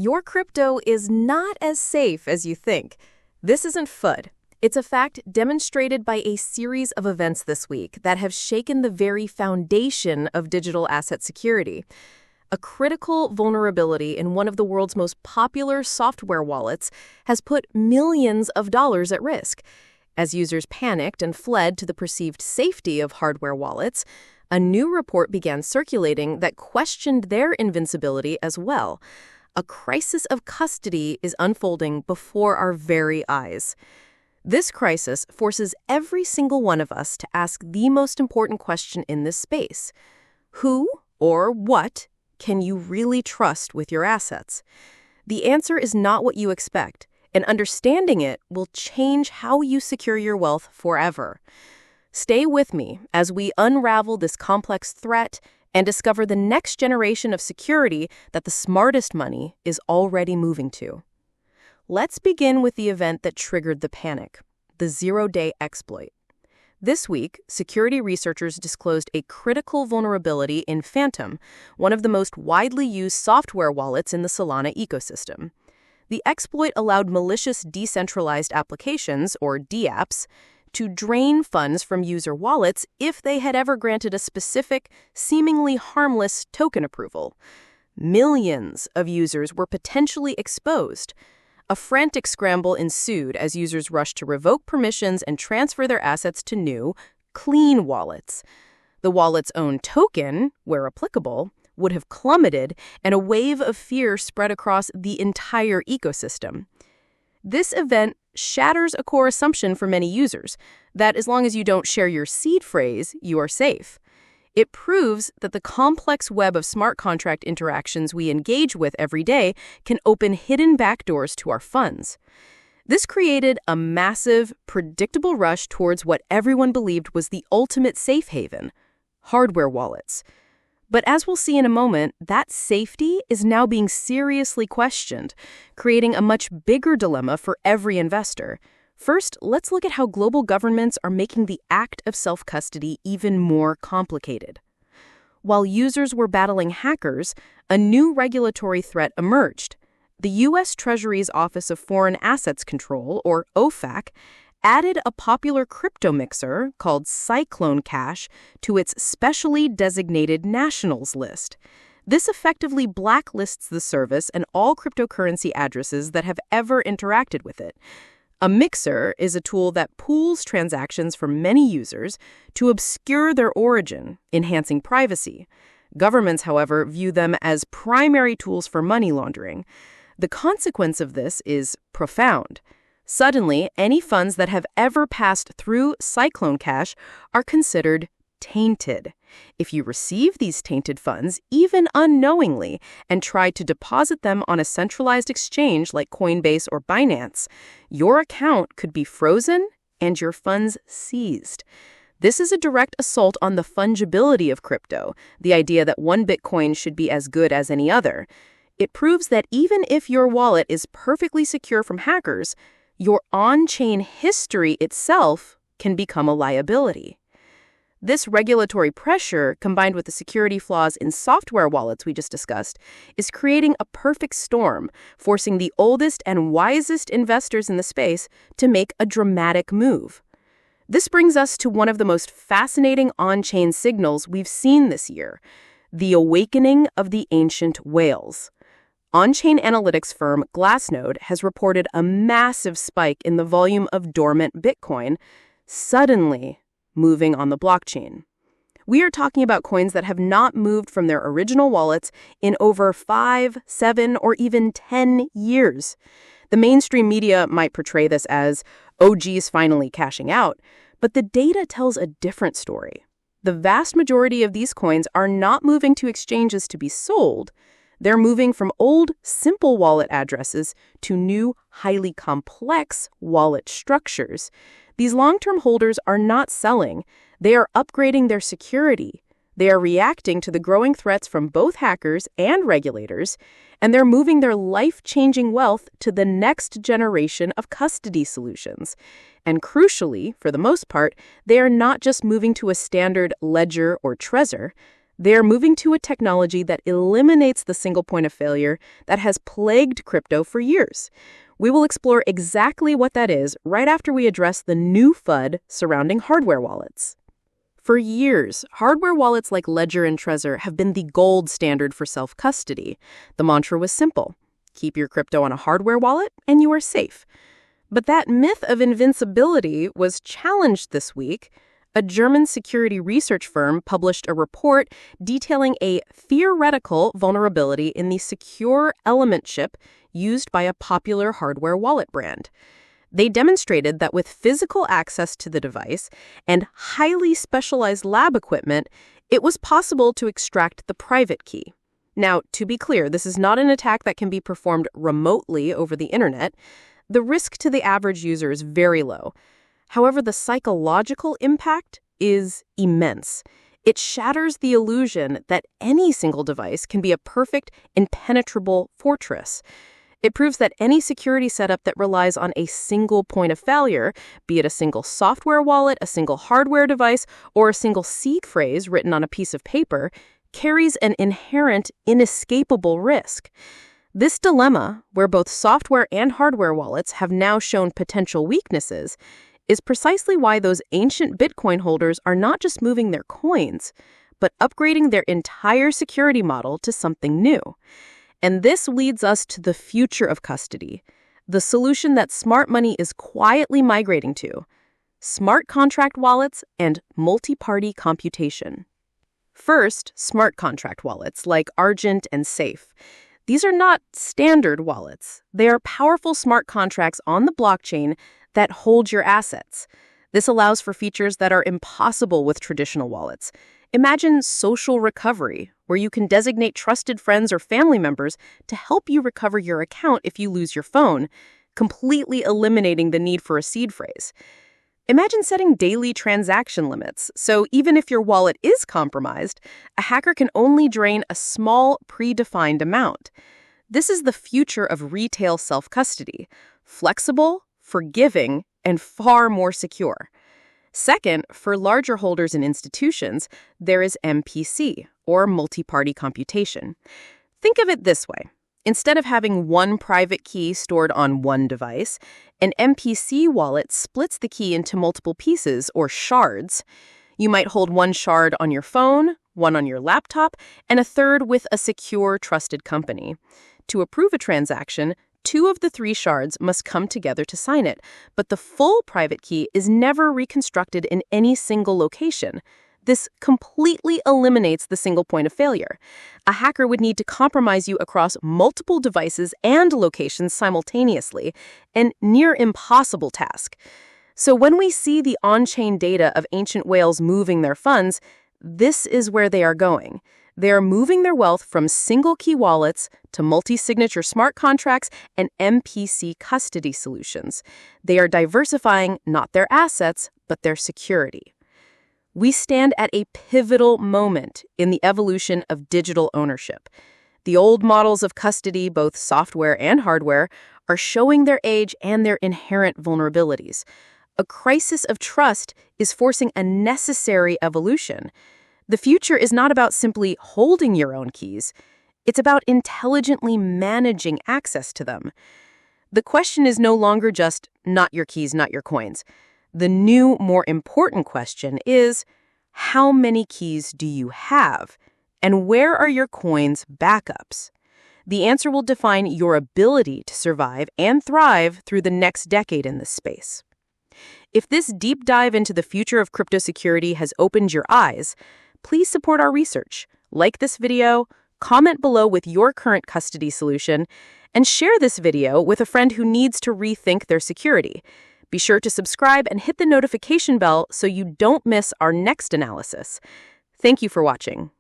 Your crypto is not as safe as you think. This isn't FUD. It's a fact demonstrated by a series of events this week that have shaken the very foundation of digital asset security. A critical vulnerability in one of the world's most popular software wallets has put millions of dollars at risk. As users panicked and fled to the perceived safety of hardware wallets, a new report began circulating that questioned their invincibility as well. A crisis of custody is unfolding before our very eyes. This crisis forces every single one of us to ask the most important question in this space. Who or what can you really trust with your assets? The answer is not what you expect, and understanding it will change how you secure your wealth forever. Stay with me as we unravel this complex threat and discover the next generation of security that the smartest money is already moving to. Let's begin with the event that triggered the panic, the zero-day exploit. This week, security researchers disclosed a critical vulnerability in Phantom, one of the most widely used software wallets in the Solana ecosystem. The exploit allowed malicious decentralized applications, or DApps, to drain funds from user wallets if they had ever granted a specific, seemingly harmless token approval. Millions of users were potentially exposed. A frantic scramble ensued as users rushed to revoke permissions and transfer their assets to new, clean wallets. The wallet's own token, where applicable, would have plummeted, and a wave of fear spread across the entire ecosystem. This event shatters a core assumption for many users, that as long as you don't share your seed phrase, you are safe. It proves that the complex web of smart contract interactions we engage with every day can open hidden backdoors to our funds. This created a massive, predictable rush towards what everyone believed was the ultimate safe haven: hardware wallets. But as we'll see in a moment, that safety is now being seriously questioned, creating a much bigger dilemma for every investor. First, let's look at how global governments are making the act of self-custody even more complicated. While users were battling hackers, a new regulatory threat emerged. The U.S. Treasury's Office of Foreign Assets Control, or OFAC, added a popular crypto mixer called Cyclone Cash to its specially designated nationals list. This effectively blacklists the service and all cryptocurrency addresses that have ever interacted with it. A mixer is a tool that pools transactions from many users to obscure their origin, enhancing privacy. Governments, however, view them as primary tools for money laundering. The consequence of this is profound. Suddenly, any funds that have ever passed through Cyclone Cash are considered tainted. If you receive these tainted funds, even unknowingly, and try to deposit them on a centralized exchange like COINBASE or BINANCE, your account could be frozen and your funds seized. This is a direct assault on the fungibility of crypto, the idea that one Bitcoin should be as good as any other. It proves that even if your wallet is perfectly secure from hackers, your on-chain history itself can become a liability. This regulatory pressure, combined with the security flaws in software wallets we just discussed, is creating a perfect storm, forcing the oldest and wisest investors in the space to make a dramatic move. This brings us to one of the most fascinating on-chain signals we've seen this year: the awakening of the ancient whales. On-chain analytics firm Glassnode has reported a massive spike in the volume of dormant Bitcoin, suddenly moving on the blockchain. We are talking about coins that have not moved from their original wallets in over 5, 7, or even 10 years. The mainstream media might portray this as OGs finally cashing out, but the data tells a different story. The vast majority of these coins are not moving to exchanges to be sold. They're moving from old, simple wallet addresses to new, highly complex wallet structures. These long-term holders are not selling. They are upgrading their security. They are reacting to the growing threats from both hackers and regulators, and they're moving their life-changing wealth to the next generation of custody solutions. And crucially, for the most part, they are not just moving to a standard ledger or Trezor. They are moving to a technology that eliminates the single point of failure that has plagued crypto for years. We will explore exactly what that is right after we address the new FUD surrounding hardware wallets. For years, hardware wallets like Ledger and Trezor have been the gold standard for self-custody. The mantra was simple: keep your crypto on a hardware wallet and you are safe. But that myth of invincibility was challenged this week. A German security research firm published a report detailing a theoretical vulnerability in the secure element chip used by a popular hardware wallet brand. They demonstrated that with physical access to the device and highly specialized lab equipment, it was possible to extract the private key. Now, to be clear, this is not an attack that can be performed remotely over the internet. The risk to the average user is very low. However, the psychological impact is immense. It shatters the illusion that any single device can be a perfect, impenetrable fortress. It proves that any security setup that relies on a single point of failure, be it a single software wallet, a single hardware device, or a single seed phrase written on a piece of paper, carries an inherent, inescapable risk. This dilemma, where both software and hardware wallets have now shown potential weaknesses, is precisely why those ancient Bitcoin holders are not just moving their coins, but upgrading their entire security model to something new. And this leads us to the future of custody, the solution that smart money is quietly migrating to: smart contract wallets and multi-party computation. First, smart contract wallets like Argent and Safe. These are not standard wallets. They are powerful smart contracts on the blockchain that hold your assets. This allows for features that are impossible with traditional wallets. Imagine social recovery, where you can designate trusted friends or family members to help you recover your account if you lose your phone, completely eliminating the need for a seed phrase. Imagine setting daily transaction limits, so even if your wallet is compromised, a hacker can only drain a small, predefined amount. This is the future of retail self-custody: flexible, forgiving, and far more secure. Second, for larger holders and institutions, there is MPC, or multi-party computation. Think of it this way. Instead of having one private key stored on one device, an MPC wallet splits the key into multiple pieces, or shards. You might hold one shard on your phone, one on your laptop, and a third with a secure, trusted company. To approve a transaction, 2 of the 3 shards must come together to sign it, but the full private key is never reconstructed in any single location. This completely eliminates the single point of failure. A hacker would need to compromise you across multiple devices and locations simultaneously, a near impossible task. So when we see the on-chain data of ancient whales moving their funds, this is where they are going. They are moving their wealth from single-key wallets to multi-signature smart contracts and MPC custody solutions. They are diversifying not their assets, but their security. We stand at a pivotal moment in the evolution of digital ownership. The old models of custody, both software and hardware, are showing their age and their inherent vulnerabilities. A crisis of trust is forcing a necessary evolution. The future is not about simply holding your own keys. It's about intelligently managing access to them. The question is no longer just, not your keys, not your coins. The new, more important question is, how many keys do you have? And where are your coins' backups? The answer will define your ability to survive and thrive through the next decade in this space. If this deep dive into the future of crypto security has opened your eyes, please support our research, like this video, comment below with your current custody solution, and share this video with a friend who needs to rethink their security. Be sure to subscribe and hit the notification bell so you don't miss our next analysis. Thank you for watching.